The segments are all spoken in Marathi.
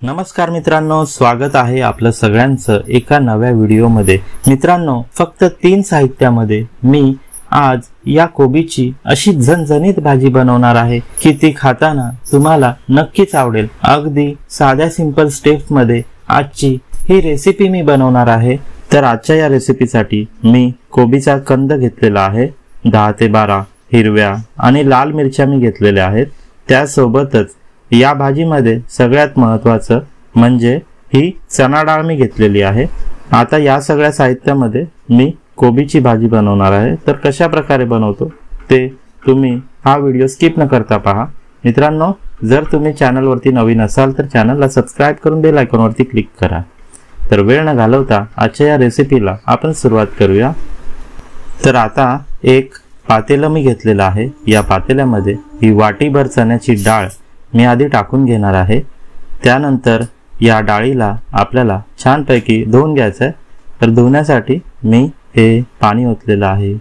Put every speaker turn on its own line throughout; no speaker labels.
नमस्कार मित्रांनो, स्वागत आहे आपलं सगळ्यांचं एका नव्या व्हिडिओमध्ये। मित्रांनो, फक्त 3 साहित्यामध्ये मी आज या कोबीची अशी झणझणीत भाजी बनवणार आहे की ती खाताना तुम्हाला नक्कीच आवडेल। अगदी साध्या सिंपल स्टेप्स मध्ये आजची ही रेसिपी मी बनवणार आहे। तर आजच्या या रेसिपीसाठी मी कोबीचा कंद घेतलेला आहे, 10 ते 12 हिरव्या आणि लाल मिरच्या मी घेतलेल्या आहेत। त्यासोबतच या भाजीमध्ये सगळ्यात महत्त्वाचं म्हणजे ही चणा डाळ मी घेतलेली आहे। आता या सगळ्या साहित्यामध्ये मी कोबीची भाजी बनवणार आहे। तर कशा प्रकारे बनवतो ते तुम्ही हा व्हिडिओ स्किप न करता पहा। मित्रांनो, जर तुम्ही चॅनलवरती नवीन असाल तर चॅनलला सबस्क्राइब करून बेल आयकॉनवरती क्लिक करा। तर वेळ न घालवता आजच्या या रेसिपीला आपण सुरुवात करूया। तर आता एक पातेलं मी घेतलेलं आहे। या पातेल्यामध्ये ही वाटीभर चण्याची डाळ मी आधी टाकून घेणार आहे। त्यानंतर या डाळीला आपल्याला छानपैकी धुवून घ्यायचं आहे। तर धुण्यासाठी मी हे पाणी ओतलेलं आहे।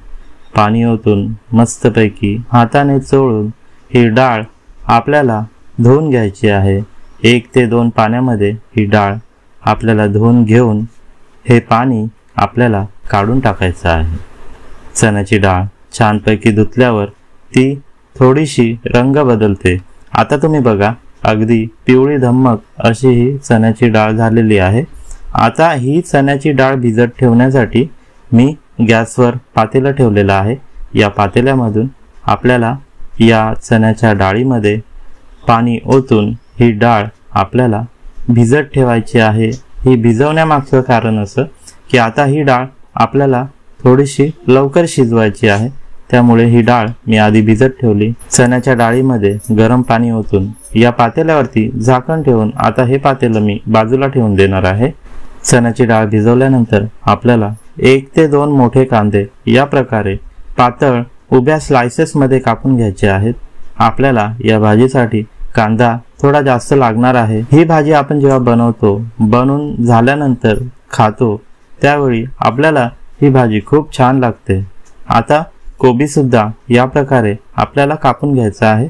पाणी ओतून मस्तपैकी हाताने चोळून ही डाळ आपल्याला धुवून घ्यायची आहे। 1 ते 2 पाण्यामध्ये ही डाळ आपल्याला धुवून घेऊन हे पाणी आपल्याला काढून टाकायचं आहे। चण्याची डाळ छानपैकी धुतल्यावर ती थोडीशी रंग बदलते। आता तुम्ही बघा, अगदी पिवळी धम्मक अशी ही चण्याची डाळ झालेली आहे। आता ही चण्याची डाळ भिजत ठेवण्यासाठी मी गॅसवर पातेलं ठेवलेलं आहे। या पातेल्यामधून आपल्याला या चण्याच्या डाळीमध्ये पाणी ओतून ही डाळ आपल्याला भिजत ठेवायची आहे। ही भिजवण्यामागचं कारण असं की आता ही डाळ आपल्याला थोडीशी लवकर शिजवायची आहे, त्यामुळे ही डाळ मी आधी भिजत ठेवली। चण्याच्या डाळीमध्ये गरम पाणी ओतून या पातेल्यावरती झाकण ठेवून आता हे पातेलं मी बाजूला ठेवून देणार आहे। चण्याची डाळ भिजवल्यानंतर आपल्याला 1 ते 2 मोठे कांदे या प्रकारे पातळ उभ्या स्लाइसेस मध्ये कापून घ्यायचे आहेत। आपल्याला या भाजीसाठी कांदा थोडा जास्त लागणार आहे। ही भाजी आपण जेव्हा बनवून झाल्यानंतर खातो त्यावेळी आपल्याला ही भाजी खूप छान लागते। आता कोबी सुद्धा या प्रकारे आपल्याला कापून घ्यायचा आहे।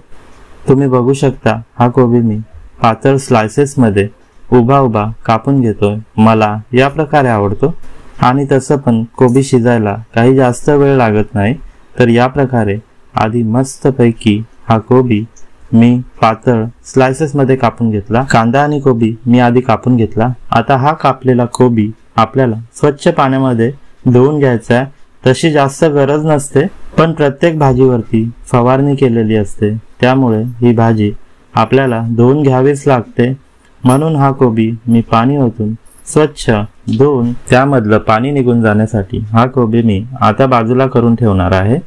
तुम्ही बघू शकता, हा कोबी मी पातळ स्लाइसेस मध्ये उभा कापून घेतोय। मला या प्रकारे आवडतो आणि तसं पण कोबी शिजायला काही जास्त वेळ लागत नाही। तर या प्रकारे आधी मस्तपैकी हा कोबी मी पातळ स्लाइसेस मध्ये कापून घेतला। कांदा आणि कोबी मी आधी कापून घेतला। आता हा कापलेला कोबी आपल्याला स्वच्छ पाण्यामध्ये धुवून घ्यायचा आहे। तशी जास्त गरज नसते, पण प्रत्येक भाजीवरती फवारणी केलेली असते, त्यामुळे ही भाजी आपल्याला धुवून घ्यावीच लागते। म्हणून हा कोबी मी पाणी ओतून स्वच्छ धुवून त्यामधलं पाणी निघून जाण्यासाठी हा कोबी मी आता बाजूला करून ठेवणार आहे।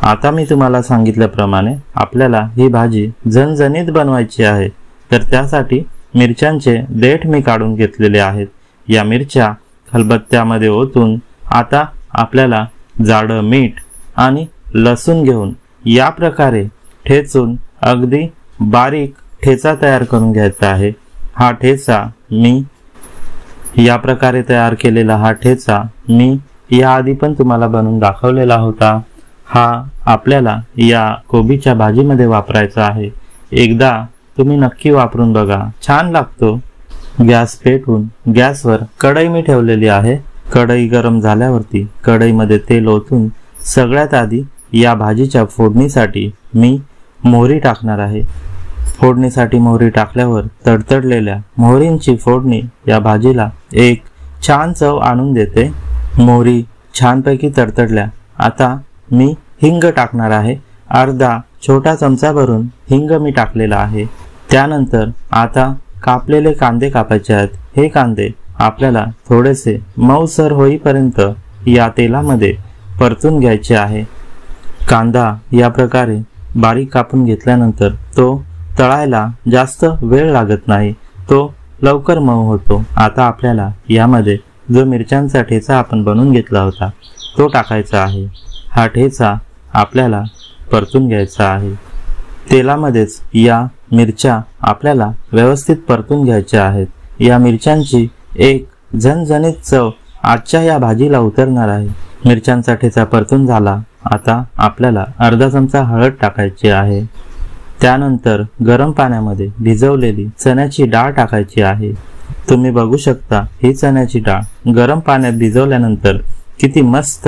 आता मी तुम्हाला सांगितल्याप्रमाणे आपल्याला ही भाजी झणझणीत बनवायची आहे। तर त्यासाठी मिरच्यांचे देठ मी काढून घेतलेले आहेत। या मिरच्या खलबत्त्यामध्ये ओतून आता आपल्याला जाडं मीठ आणि लसूण घेऊन या प्रकारे ठेचून अगदी बारीक ठेचा तयार करून घ्यायचा आहे। हा ठेचा मी या प्रकारे तयार केलेला हा ठेचा मी याआधी पण तुम्हाला बनवून दाखवलेला होता। हा आपल्याला या कोबीच्या भाजीमध्ये वापरायचा आहे। एकदा तुम्ही नक्की वापरून बघा, छान लागतो। गॅस पेटवून गॅसवर कढई मी ठेवलेली आहे। कढई गरम झाल्यावरती कढईमध्ये तेल ओतून सगळ्यात आधी या भाजीच्या फोडणीसाठी मी मोहरी टाकणार आहे। फोडणीसाठी मोहरी टाकल्यावर तडतडलेल्या मोहरींची फोडणी या भाजीला एक छान चव आणून देते। मोहरी छानपैकी तडतडल्या आता मी हिंग टाकणार आहे। अर्धा छोटा चमचा भरून हिंग मी टाकलेला आहे। त्यानंतर आता कापलेले कांदे कापायचे आहेत। हे कांदे आपल्याला थोडेसे मऊसर होईपर्यंत या तेलामध्ये परतून घ्यायचे आहे। कांदा या प्रकारे बारीक कापून घेतल्यानंतर तो तळायला जास्त वेळ लागत नाही, तो लवकर मऊ होतो। आता आपल्याला यामध्ये जो मिरच्यांचा ठेचा आपण बनवून घेतला होता तो टाकायचा आहे। हा ठेचा आपल्याला परतून घ्यायचा आहे। तेलामध्येच या मिरच्या आपल्याला व्यवस्थित परतून घ्यायच्या आहेत। या मिरच्यांची एक झणझणीत चव आजच्या या भाजीला उतरणार आहे। मिरच्यांचा ठेचा परतून झाला। आता आपल्याला अर्धा चमचा हळद टाकायची आहे। त्यानंतर गरम पाण्यामध्ये भिजवलेली चण्याची डाळ टाकायची आहे। तुम्ही बघू शकता ही चण्याची डाळ गरम पाण्यात भिजवल्यानंतर किती मस्त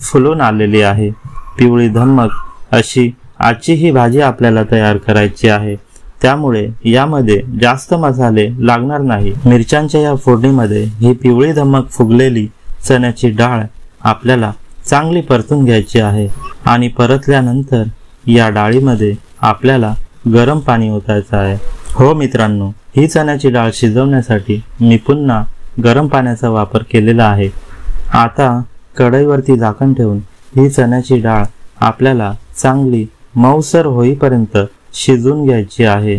फुलून आलेली आहे। पिवळी धम्मक अशी आजची ही भाजी आपल्याला तयार करायची आहे। त्यामुळे यामध्ये जास्त मसाले लागणार नाही। मिरच्यांच्या या फोडणीमध्ये ही पिवळी धम्मक फुगलेली चण्याची डाळ आपल्याला चांगली परतून घ्यायची आहे आणि परतल्यानंतर या डाळीमध्ये आपल्याला गरम पाणी ओतायचं आहे। हो मित्रांनो, ही चण्याची डाळ शिजवण्यासाठी मी पुन्हा गरम पाण्याचा वापर केलेला आहे। आता कढईवरती झाकण ठेवून ही चण्याची डाळ आपल्याला चांगली मऊसर होईपर्यंत शिजून घ्यायची आहे।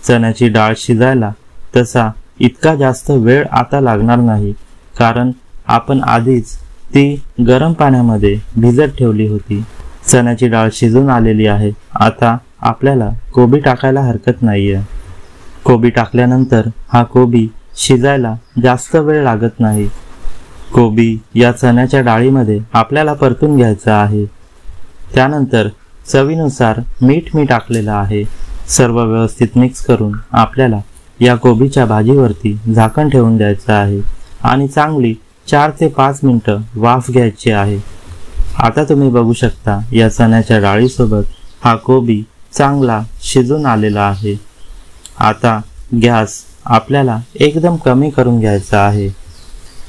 चण्याची डाळ शिजायला तसा इतका जास्त वेळ आता लागणार नाही, कारण आपण आधीच ती गरम पाण्यामध्ये भिजत ठेवली होती। चण्याची डाळ शिजून आलेली आहे। आता आपल्याला कोबी टाकायला हरकत नाहीये। कोबी टाकल्यानंतर हा कोबी शिजायला जास्त वेळ लागत नाही। कोबी या चण्याच्या डाळीमध्ये आपल्याला परतून घ्यायचा आहे। त्यानंतर चवीनुसार मीठ मी टाकलेलं आहे। सर्व व्यवस्थित मिक्स करून आपल्याला या कोबीच्या भाजीवरती झाकण ठेवून द्यायचं आहे आणि चांगली 4 ते 5 मिनिटं वाफ घ्यायची आहे। आता तुम्ही बघू शकता या चण्याच्या डाळीसोबत हा कोबी चांगला शिजून आलेला आहे। आता गॅस आपल्याला एकदम कमी करून घ्यायचा आहे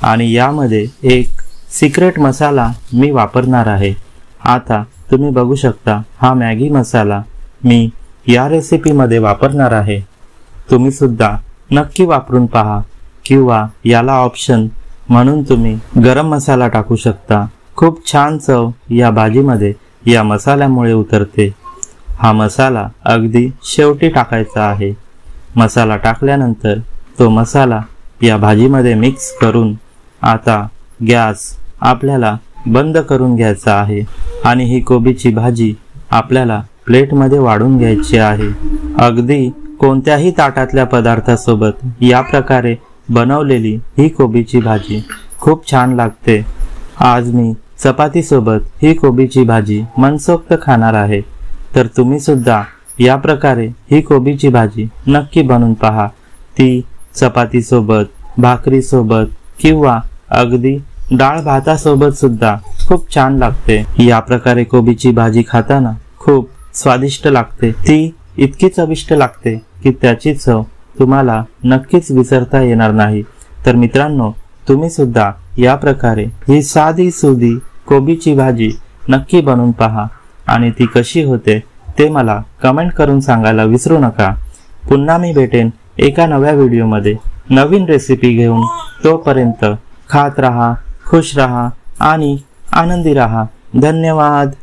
आणि यामध्ये एक सिक्रेट मसाला मी वापरणार आहे। आता तुम्ही बघू शकता हा मॅगी मसाला मी या रेसिपीमध्ये वापरणार आहे। तुम्ही सुद्धा नक्की वापरून पहा, किंवा याला ऑप्शन म्हणून तुम्ही गरम मसाला टाकू शकता। खूप छान चव या भाजीमध्ये या मसाल्यामुळे उतरते। हा मसाला अगदी शेवटी टाकायचा आहे। मसाला टाकल्यानंतर तो मसाला या भाजीमध्ये मिक्स करून आता गॅस आपल्याला बंद करून घ्यायचा आहे आणि ही कोबीची भाजी आपल्याला प्लेटमध्ये वाढून घ्यायची आहे। अगदी कोणत्याही ताटातल्या पदार्थासोबत या प्रकारे बनवलेली ही कोबीची भाजी खूप छान लागते। आज मी चपातीसोबत ही कोबीची भाजी मनसोक्त खाणार आहे, तर तुम्ही सुद्धा या प्रकारे ही कोबीची भाजी नक्की बनवून पहा। ती चपातीसोबत, भाकरीसोबत किंवा अगदी डाळ भातासोबत सुद्धा खूप छान लागते। या प्रकारे कोबीची भाजी खाताना खूप स्वादिष्ट लागते। ती इतकी चविष्ट लागते की त्याची चव तुम्हाला नक्कीच विसरता येणार नाही। तर मित्रांनो, तुम्ही सुद्धा या प्रकारे ही साधी सुधी कोबीची भाजी नक्की बनवून पहा आणि ती कशी होते ते मला कमेंट करून सांगायला विसरू नका। पुन्हा मी भेटेन एका नव्या व्हिडिओमध्ये नवीन रेसिपी घेऊन। तोपर्यंत खात रहा, खुश रहा आणि आनंदी रहा। धन्यवाद।